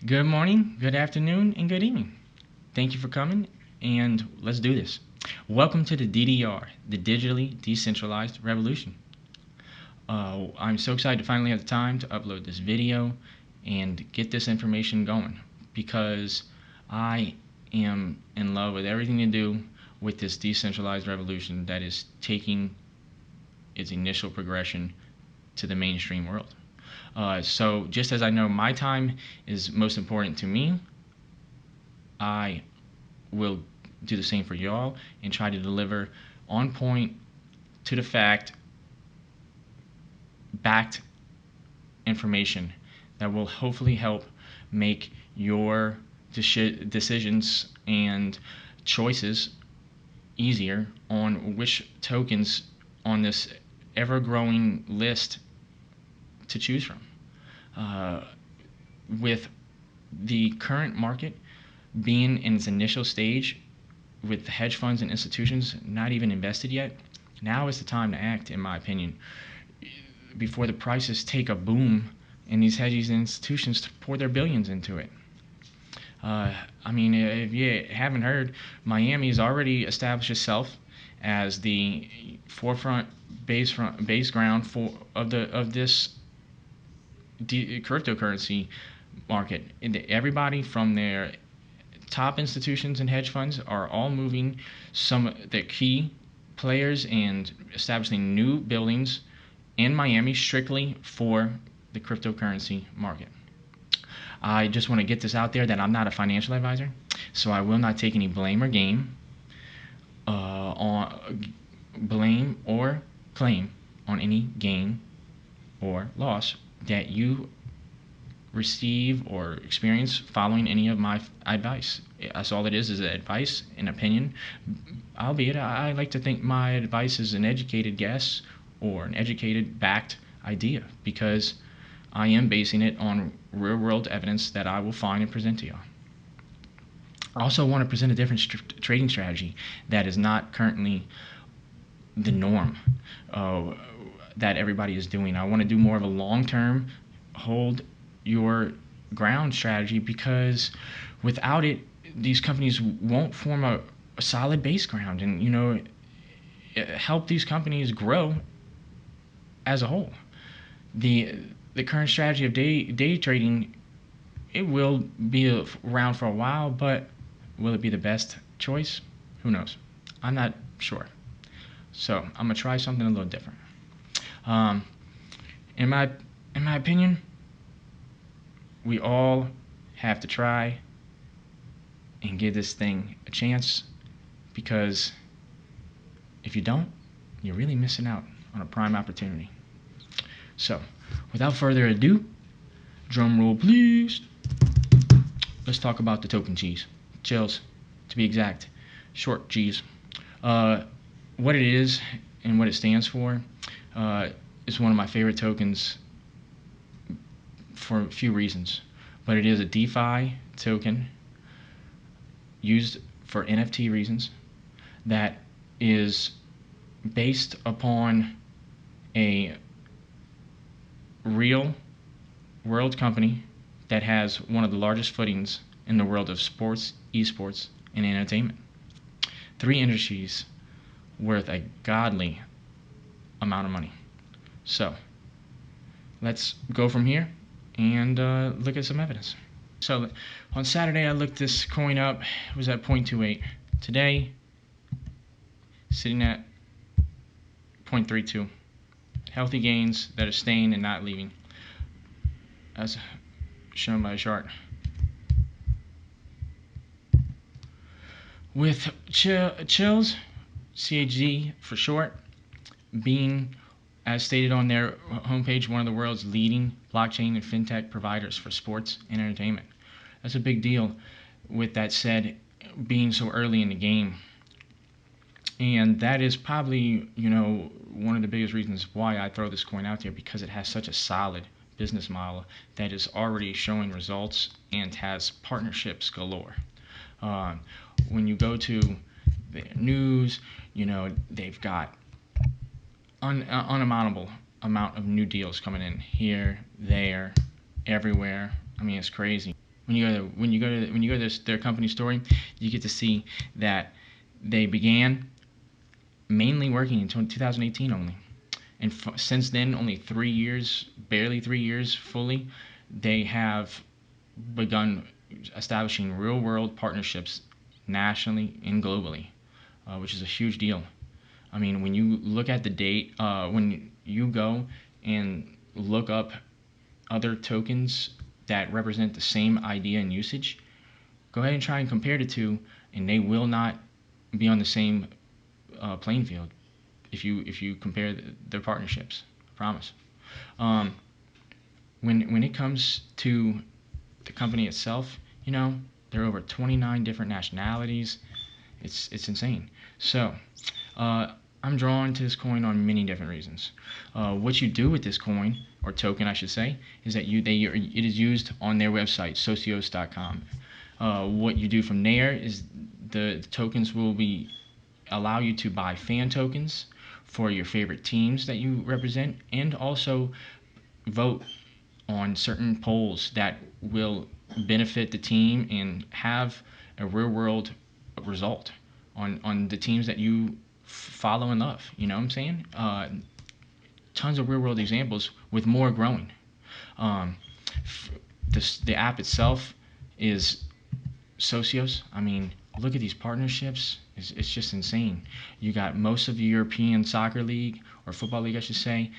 Good morning, good afternoon, and good evening. Thank you for coming, and let's do this. Welcome to the DDR, the Digitally Decentralized Revolution. I'm so excited to finally have the time to upload this video and get this information going because I am in love with everything to do with this decentralized revolution that is taking its initial progression to the mainstream world. So just as I know my time is most important to me, I will do the same for y'all and try to deliver on point, to the fact, backed information that will hopefully help make your decisions and choices easier on which tokens on this ever-growing list to choose from. With the current market being in its initial stage, with hedge funds and institutions not even invested yet, now is the time to act, in my opinion, before the prices take a boom and these hedges and institutions pour their billions into it. If you haven't heard, Miami has already established itself as the forefront base ground of this cryptocurrency market. And everybody from their top institutions and hedge funds are all moving some of the key players and establishing new buildings in Miami strictly for the cryptocurrency market. I just want to get this out there that I'm not a financial advisor, so I will not take any blame or claim on any gain or loss that you receive or experience following any of my advice. That's all it is advice, an opinion. Albeit, I like to think my advice is an educated guess or an educated backed idea, because I am basing it on real world evidence that I will find and present to you. I also want to present a different trading strategy that is not currently the norm that everybody is doing. I want to do more of a long-term, hold your ground strategy, because without it, these companies won't form a solid base ground and help these companies grow as a whole. The current strategy of day trading, it will be around for a while, but will it be the best choice? Who knows? I'm not sure. So I'm gonna try something a little different. In my opinion, we all have to try and give this thing a chance, because if you don't, you're really missing out on a prime opportunity. So, without further ado, drum roll please, let's talk about the token Chiliz. Chiliz, to be exact, short G's. What it is and what it stands for is one of my favorite tokens for a few reasons. But it is a DeFi token used for NFT reasons that is based upon a real world company that has one of the largest footings in the world of sports, esports, and entertainment. 3 industries worth a godly amount of money. So let's go from here and look at some evidence. So on Saturday, I looked this coin up. It was at 0.28. Today, sitting at 0.32. Healthy gains that are staying and not leaving, as shown by the chart. With Chiliz, CHZ for short, being, as stated on their homepage, one of the world's leading blockchain and fintech providers for sports and entertainment. That's a big deal. With that said, being so early in the game, and that is probably one of the biggest reasons why I throw this coin out there, because it has such a solid business model that is already showing results and has partnerships galore. When you go to the news, they've got unimaginable amount of new deals coming in here, there, everywhere. I mean, it's crazy. When you go to their company story, you get to see that they began mainly working in 2018 only, and since then, only 3 years, barely 3 years fully, they have begun establishing real-world partnerships nationally and globally, which is a huge deal. I mean, when you look at the date, when you go and look up other tokens that represent the same idea and usage, go ahead and try and compare the two, and they will not be on the same playing field if you compare their partnerships. I promise. When it comes to the company itself, there are over 29 different nationalities. It's insane. So I'm drawn to this coin on many different reasons. What you do with this coin, or token I should say, is that it is used on their website, socios.com. What you do from there is the tokens will allow you to buy fan tokens for your favorite teams that you represent, and also vote on certain polls that will benefit the team and have a real world result on the teams that you follow and love. You know what I'm saying? Tons of real world examples, with more growing. The app itself is Socios. I mean, look at these partnerships. It's just insane. You got most of the European soccer league, or football league I should say.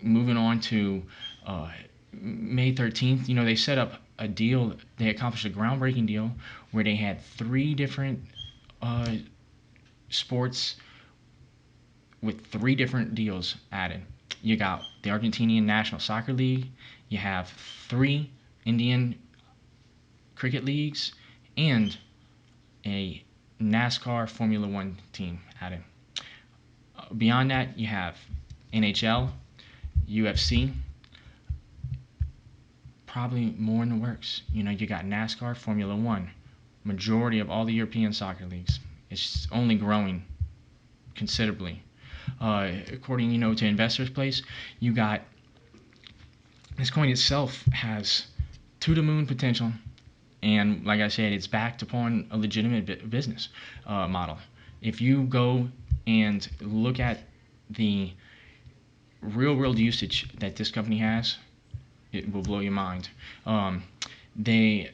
Moving on to May 13th, they set up a deal. They accomplished a groundbreaking deal where they had 3 different sports with 3 different deals added. You got the Argentinian National Soccer League. You have 3 Indian cricket leagues, and a NASCAR Formula One team added. Beyond that, you have NHL, UFC, probably more in the works. You got NASCAR, Formula One, majority of all the European soccer leagues. It's only growing considerably. According, to Investors Place, you got this coin itself has to the moon potential. And like I said, it's backed upon a legitimate business model. If you go and look at the real-world usage that this company has, it will blow your mind. They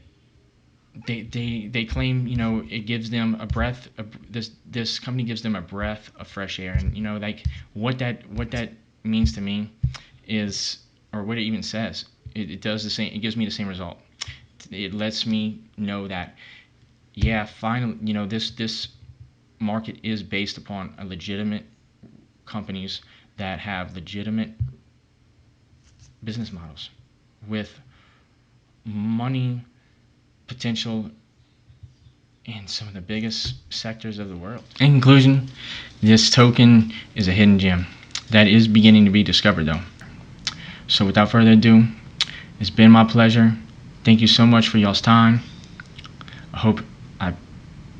claim, it gives them a breath. This company gives them a breath of fresh air, and like what that means to me is, or what it even says, it does the same. It gives me the same result. It lets me know that, yeah, finally, this market is based upon a legitimate companies that have legitimate business models with money potential in some of the biggest sectors of the world. In conclusion, this token is a hidden gem that is beginning to be discovered, though. So without further ado, it's been my pleasure. Thank you so much for y'all's time. I hope I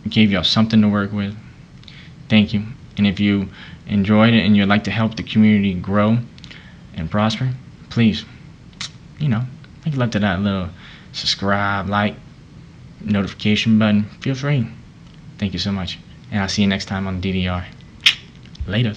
gave y'all something to work with. Thank you. And if you enjoyed it and you'd like to help the community grow and prosper, please, make love to that little subscribe, like, notification button. Feel free. Thank you so much. And I'll see you next time on DDR. Later.